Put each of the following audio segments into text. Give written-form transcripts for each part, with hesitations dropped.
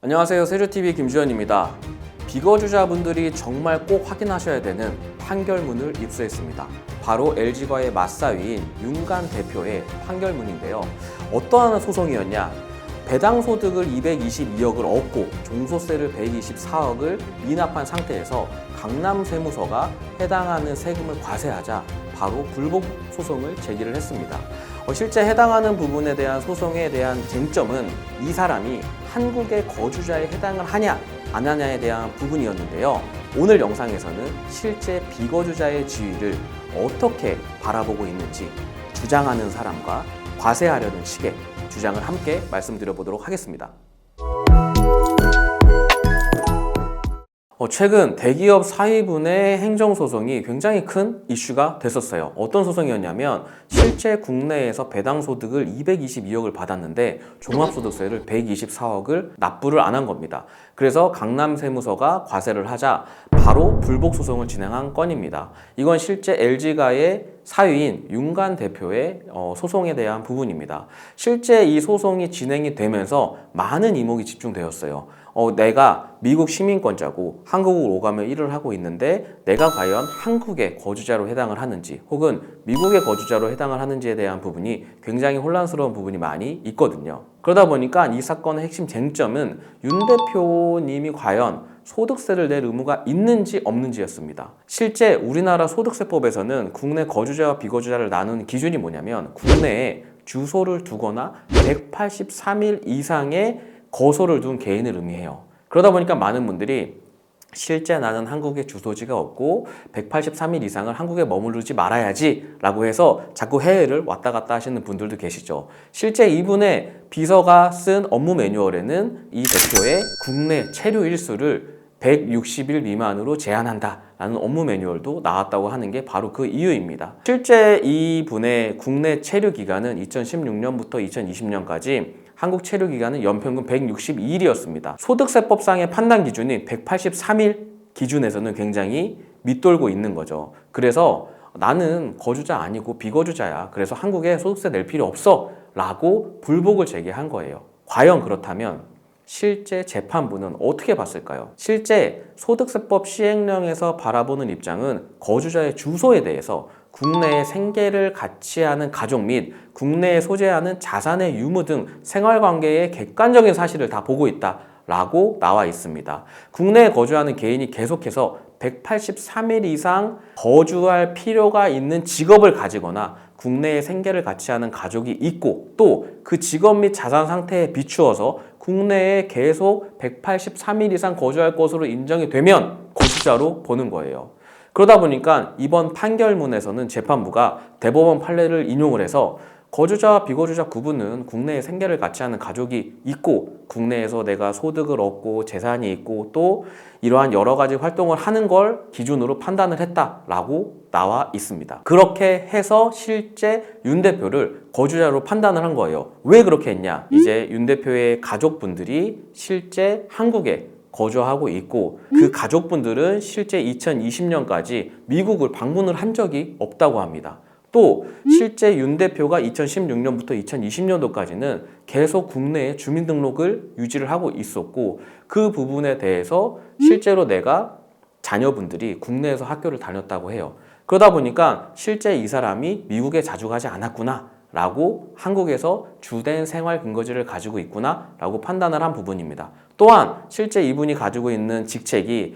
안녕하세요. 세류TV 김주현입니다. 비거주자분들이 정말 꼭 확인하셔야 되는 판결문을 입수했습니다. 바로 LG과의 맞사위인 윤관 대표의 판결문인데요. 어떠한 소송이었냐? 배당소득을 222억을 얻고 종소세를 124억을 미납한 상태에서 강남세무서가 해당하는 세금을 과세하자 바로 불복 소송을 제기를 했습니다. 실제 해당하는 부분에 대한 소송에 대한 쟁점은 이 사람이 한국의 거주자에 해당을 하냐 안 하냐에 대한 부분이었는데요. 오늘 영상에서는 실제 비거주자의 지위를 어떻게 바라보고 있는지 주장하는 사람과 과세하려는 측의 주장을 함께 말씀드려보도록 하겠습니다. 최근 대기업 사위분의 행정소송이 굉장히 큰 이슈가 됐었어요. 어떤 소송이었냐면 실제 국내에서 배당소득을 222억을 받았는데 종합소득세를 124억을 납부를 안 한 겁니다. 그래서 강남세무서가 과세를 하자 바로 불복소송을 진행한 건입니다. 이건 실제 LG가의 사위인 윤관 대표의 소송에 대한 부분입니다. 실제 이 소송이 진행이 되면서 많은 이목이 집중되었어요. 내가 미국 시민권자고 한국으로 오가며 일을 하고 있는데 내가 과연 한국의 거주자로 해당을 하는지 혹은 미국의 거주자로 해당을 하는지에 대한 부분이 굉장히 혼란스러운 부분이 많이 있거든요. 그러다 보니까 이 사건의 핵심 쟁점은 윤 대표님이 과연 소득세를 낼 의무가 있는지 없는지였습니다. 실제 우리나라 소득세법에서는 국내 거주자와 비거주자를 나누는 기준이 뭐냐면 국내에 주소를 두거나 183일 이상의 거소를 둔 개인을 의미해요. 그러다 보니까 많은 분들이 실제 나는 한국에 주소지가 없고 183일 이상을 한국에 머무르지 말아야지 라고 해서 자꾸 해외를 왔다 갔다 하시는 분들도 계시죠. 실제 이분의 비서가 쓴 업무 매뉴얼에는 이 대표의 국내 체류 일수를 160일 미만으로 제한한다 라는 업무 매뉴얼도 나왔다고 하는 게 바로 그 이유입니다. 실제 이분의 국내 체류 기간은 2016년부터 2020년까지 한국 체류 기간은 연평균 162일이었습니다. 소득세법상의 판단 기준인 183일 기준에서는 굉장히 밑돌고 있는 거죠. 그래서 나는 거주자 아니고 비거주자야. 그래서 한국에 소득세 낼 필요 없어 라고 불복을 제기한 거예요. 과연 그렇다면 실제 재판부는 어떻게 봤을까요? 실제 소득세법 시행령에서 바라보는 입장은 거주자의 주소에 대해서 국내에 생계를 같이 하는 가족 및 국내에 소재하는 자산의 유무 등 생활관계의 객관적인 사실을 다 보고 있다라고 나와 있습니다. 국내에 거주하는 개인이 계속해서 183일 이상 거주할 필요가 있는 직업을 가지거나 국내에 생계를 같이 하는 가족이 있고 또 그 직업 및 자산 상태에 비추어서 국내에 계속 183일 이상 거주할 것으로 인정이 되면 거주자로 보는 거예요. 그러다 보니까 이번 판결문에서는 재판부가 대법원 판례를 인용을 해서 거주자와 비거주자 구분은 국내에 생계를 같이 하는 가족이 있고 국내에서 내가 소득을 얻고 재산이 있고 또 이러한 여러 가지 활동을 하는 걸 기준으로 판단을 했다라고 나와 있습니다. 그렇게 해서 실제 윤 대표를 거주자로 판단을 한 거예요. 왜 그렇게 했냐? 이제 윤 대표의 가족분들이 실제 한국에 거주하고 있고 그 가족분들은 실제 2020년까지 미국을 방문을 한 적이 없다고 합니다. 또 실제 윤 대표가 2016년부터 2020년도까지는 계속 국내에 주민등록을 유지를 하고 있었고 그 부분에 대해서 실제로 내가 자녀분들이 국내에서 학교를 다녔다고 해요. 그러다 보니까 실제 이 사람이 미국에 자주 가지 않았구나 라고 한국에서 주된 생활 근거지를 가지고 있구나 라고 판단을 한 부분입니다. 또한 실제 이분이 가지고 있는 직책이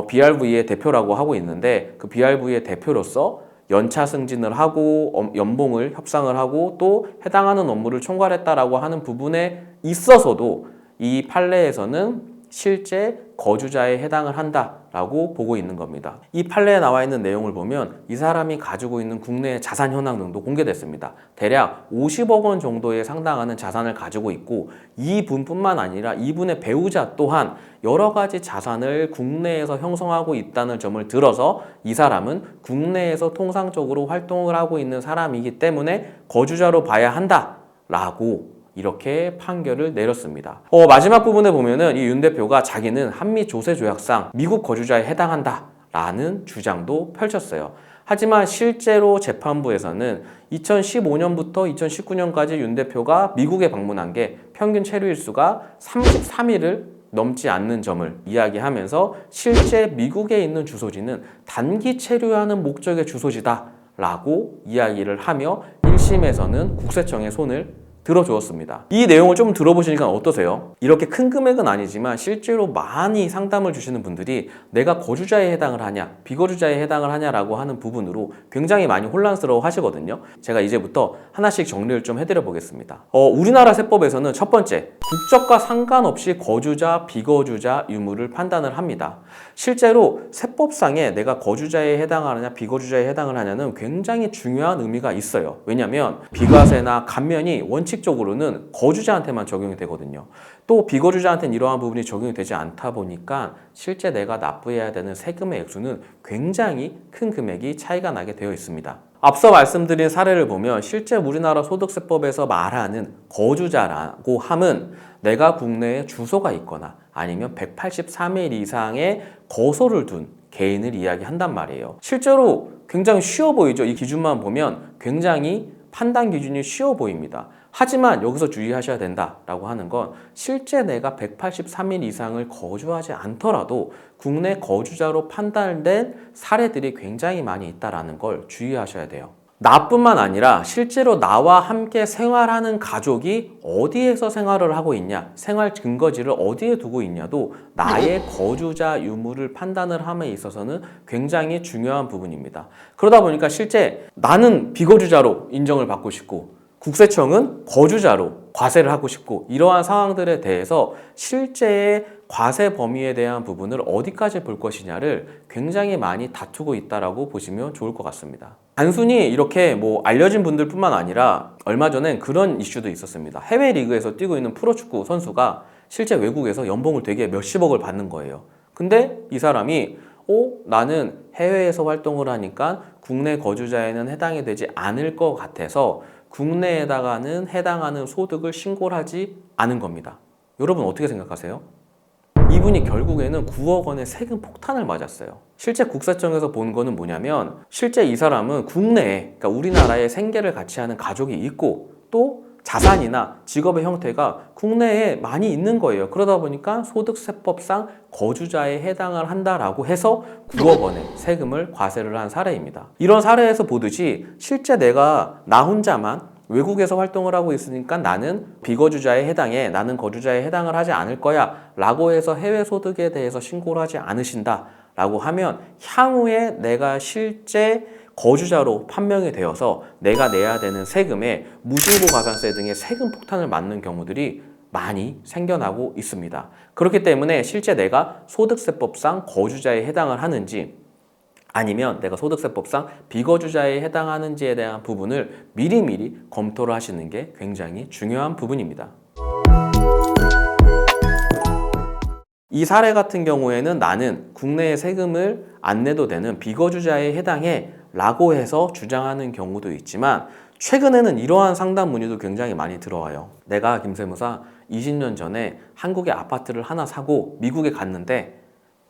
BRV의 대표라고 하고 있는데 그 BRV의 대표로서 연차 승진을 하고 연봉을 협상을 하고 또 해당하는 업무를 총괄했다라고 하는 부분에 있어서도 이 판례에서는 실제 거주자에 해당을 한다라고 보고 있는 겁니다. 이 판례에 나와 있는 내용을 보면 이 사람이 가지고 있는 국내 자산 현황 등도 공개됐습니다. 대략 50억 원 정도에 상당하는 자산을 가지고 있고 이분뿐만 아니라 이분의 배우자 또한 여러 가지 자산을 국내에서 형성하고 있다는 점을 들어서 이 사람은 국내에서 통상적으로 활동을 하고 있는 사람이기 때문에 거주자로 봐야 한다라고 이렇게 판결을 내렸습니다. 마지막 부분에 보면은 이 윤 대표가 자기는 한미 조세 조약상 미국 거주자에 해당한다라는 주장도 펼쳤어요. 하지만 실제로 재판부에서는 2015년부터 2019년까지 윤 대표가 미국에 방문한 게 평균 체류 일수가 33일을 넘지 않는 점을 이야기하면서 실제 미국에 있는 주소지는 단기 체류하는 목적의 주소지다 라고 이야기를 하며 1심에서는 국세청에 손을 들어주었습니다. 이 내용을 좀 들어보시니까 어떠세요? 이렇게 큰 금액은 아니지만 실제로 많이 상담을 주시는 분들이 내가 거주자에 해당을 하냐 비거주자에 해당을 하냐라고 하는 부분으로 굉장히 많이 혼란스러워 하시거든요. 제가 이제부터 하나씩 정리를 좀 해드려 보겠습니다. 우리나라 세법에서는 첫 번째, 국적과 상관없이 거주자 비거주자 유무를 판단을 합니다. 실제로 세법상에 내가 거주자에 해당하느냐 비거주자에 해당을 하냐는 굉장히 중요한 의미가 있어요. 왜냐하면 비과세나 감면이 원칙적으로는 거주자한테만 적용이 되거든요. 또 비거주자한테는 이러한 부분이 적용이 되지 않다 보니까 실제 내가 납부해야 되는 세금의 액수는 굉장히 큰 금액이 차이가 나게 되어 있습니다. 앞서 말씀드린 사례를 보면 실제 우리나라 소득세법에서 말하는 거주자라고 함은 내가 국내에 주소가 있거나 아니면 183일 이상의 거소를 둔 개인을 이야기한단 말이에요. 실제로 굉장히 쉬워 보이죠. 이 기준만 보면 굉장히 판단 기준이 쉬워 보입니다. 하지만 여기서 주의하셔야 된다라고 하는 건 실제 내가 183일 이상을 거주하지 않더라도 국내 거주자로 판단된 사례들이 굉장히 많이 있다는 걸 주의하셔야 돼요. 나뿐만 아니라 실제로 나와 함께 생활하는 가족이 어디에서 생활을 하고 있냐, 생활 증거지를 어디에 두고 있냐도 나의 거주자 유무를 판단을 함에 있어서는 굉장히 중요한 부분입니다. 그러다 보니까 실제 나는 비거주자로 인정을 받고 싶고 국세청은 거주자로 과세를 하고 싶고 이러한 상황들에 대해서 실제의 과세 범위에 대한 부분을 어디까지 볼 것이냐를 굉장히 많이 다투고 있다라고 보시면 좋을 것 같습니다. 단순히 이렇게 알려진 분들 뿐만 아니라 얼마 전엔 그런 이슈도 있었습니다. 해외 리그에서 뛰고 있는 프로축구 선수가 실제 외국에서 연봉을 되게 몇십억을 받는 거예요. 근데 이 사람이 나는 해외에서 활동을 하니까 국내 거주자에는 해당이 되지 않을 것 같아서 국내에다가는 해당하는 소득을 신고를 하지 않은 겁니다. 여러분 어떻게 생각하세요? 이분이 결국에는 9억 원의 세금 폭탄을 맞았어요. 실제 국세청에서 본 거는 뭐냐면 실제 이 사람은 국내에, 그러니까 우리나라에 생계를 같이 하는 가족이 있고 또 자산이나 직업의 형태가 국내에 많이 있는 거예요. 그러다 보니까 소득세법상 거주자에 해당을 한다라고 해서 9억 원의 세금을 과세를 한 사례입니다. 이런 사례에서 보듯이 실제 내가 나 혼자만 외국에서 활동을 하고 있으니까 나는 비거주자에 해당해, 나는 거주자에 해당을 하지 않을 거야 라고 해서 해외 소득에 대해서 신고를 하지 않으신다 라고 하면 향후에 내가 실제 거주자로 판명이 되어서 내가 내야 되는 세금에 무신고 가산세 등의 세금 폭탄을 맞는 경우들이 많이 생겨나고 있습니다. 그렇기 때문에 실제 내가 소득세법상 거주자에 해당을 하는지 아니면 내가 소득세법상 비거주자에 해당하는지에 대한 부분을 미리미리 검토를 하시는 게 굉장히 중요한 부분입니다. 이 사례 같은 경우에는 나는 국내에 세금을 안 내도 되는 비거주자에 해당해 라고 해서 주장하는 경우도 있지만 최근에는 이러한 상담 문의도 굉장히 많이 들어와요. 내가 김세무사 20년 전에 한국에 아파트를 하나 사고 미국에 갔는데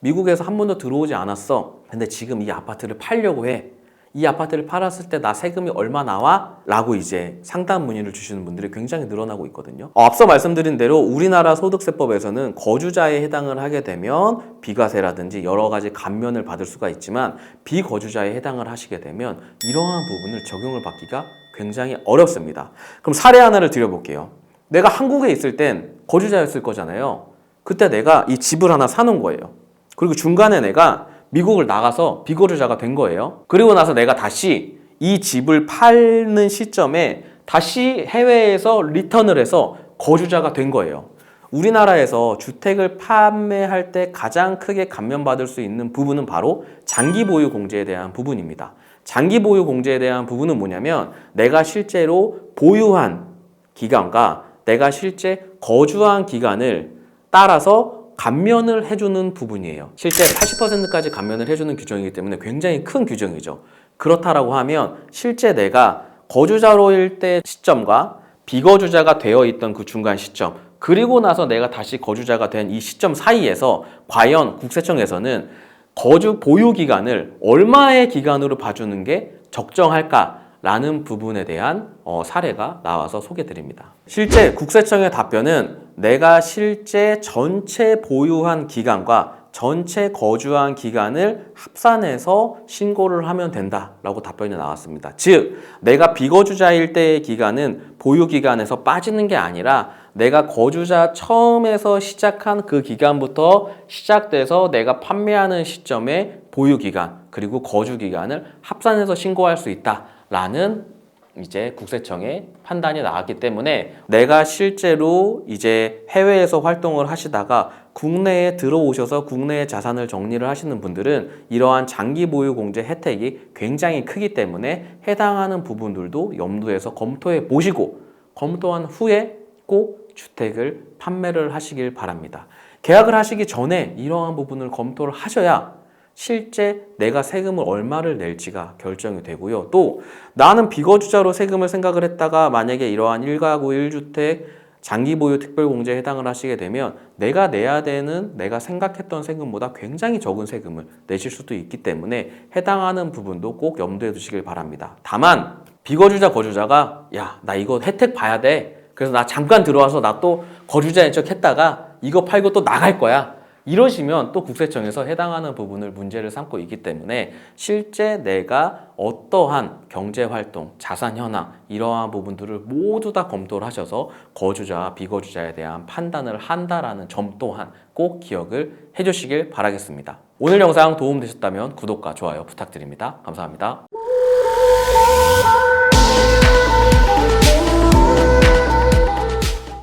미국에서 한 번도 들어오지 않았어. 근데 지금 이 아파트를 팔려고 해. 이 아파트를 팔았을 때 나 세금이 얼마 나와? 라고 이제 상담 문의를 주시는 분들이 굉장히 늘어나고 있거든요. 앞서 말씀드린 대로 우리나라 소득세법에서는 거주자에 해당을 하게 되면 비과세라든지 여러 가지 감면을 받을 수가 있지만 비거주자에 해당을 하시게 되면 이러한 부분을 적용을 받기가 굉장히 어렵습니다. 그럼 사례 하나를 드려볼게요. 내가 한국에 있을 땐 거주자였을 거잖아요. 그때 내가 이 집을 하나 사놓은 거예요. 그리고 중간에 내가 미국을 나가서 비거주자가 된 거예요. 그리고 나서 내가 다시 이 집을 파는 시점에 다시 해외에서 리턴을 해서 거주자가 된 거예요. 우리나라에서 주택을 판매할 때 가장 크게 감면받을 수 있는 부분은 바로 장기 보유 공제에 대한 부분입니다. 장기 보유 공제에 대한 부분은 뭐냐면 내가 실제로 보유한 기간과 내가 실제 거주한 기간을 따라서 감면을 해주는 부분이에요. 실제 80%까지 감면을 해주는 규정이기 때문에 굉장히 큰 규정이죠. 그렇다라고 하면 실제 내가 거주자로일 때 시점과 비거주자가 되어 있던 그 중간 시점, 그리고 나서 내가 다시 거주자가 된 이 시점 사이에서 과연 국세청에서는 거주 보유 기간을 얼마의 기간으로 봐주는 게 적정할까라는 부분에 대한 사례가 나와서 소개드립니다. 실제 국세청의 답변은 내가 실제 전체 보유한 기간과 전체 거주한 기간을 합산해서 신고를 하면 된다라고 답변이 나왔습니다. 즉, 내가 비거주자일 때의 기간은 보유 기간에서 빠지는 게 아니라 내가 거주자 처음에서 시작한 그 기간부터 시작돼서 내가 판매하는 시점의 보유 기간 그리고 거주 기간을 합산해서 신고할 수 있다라는 이제 국세청의 판단이 나왔기 때문에 내가 실제로 이제 해외에서 활동을 하시다가 국내에 들어오셔서 국내에 자산을 정리를 하시는 분들은 이러한 장기 보유 공제 혜택이 굉장히 크기 때문에 해당하는 부분들도 염두에서 검토해 보시고 검토한 후에 꼭 주택을 판매를 하시길 바랍니다. 계약을 하시기 전에 이러한 부분을 검토를 하셔야 실제 내가 세금을 얼마를 낼지가 결정이 되고요. 또 나는 비거주자로 세금을 생각을 했다가 만약에 이러한 1가구 1주택 장기 보유 특별공제에 해당을 하시게 되면 내가 내야 되는 내가 생각했던 세금보다 굉장히 적은 세금을 내실 수도 있기 때문에 해당하는 부분도 꼭 염두에 두시길 바랍니다. 다만 비거주자 거주자가 야, 나 이거 혜택 봐야 돼. 그래서 나 잠깐 들어와서 나 또 거주자인 척 했다가 이거 팔고 또 나갈 거야. 이러시면 또 국세청에서 해당하는 부분을 문제를 삼고 있기 때문에 실제 내가 어떠한 경제활동, 자산 현황 이러한 부분들을 모두 다 검토를 하셔서 거주자, 비거주자에 대한 판단을 한다라는 점 또한 꼭 기억을 해주시길 바라겠습니다. 오늘 영상 도움되셨다면 구독과 좋아요 부탁드립니다. 감사합니다.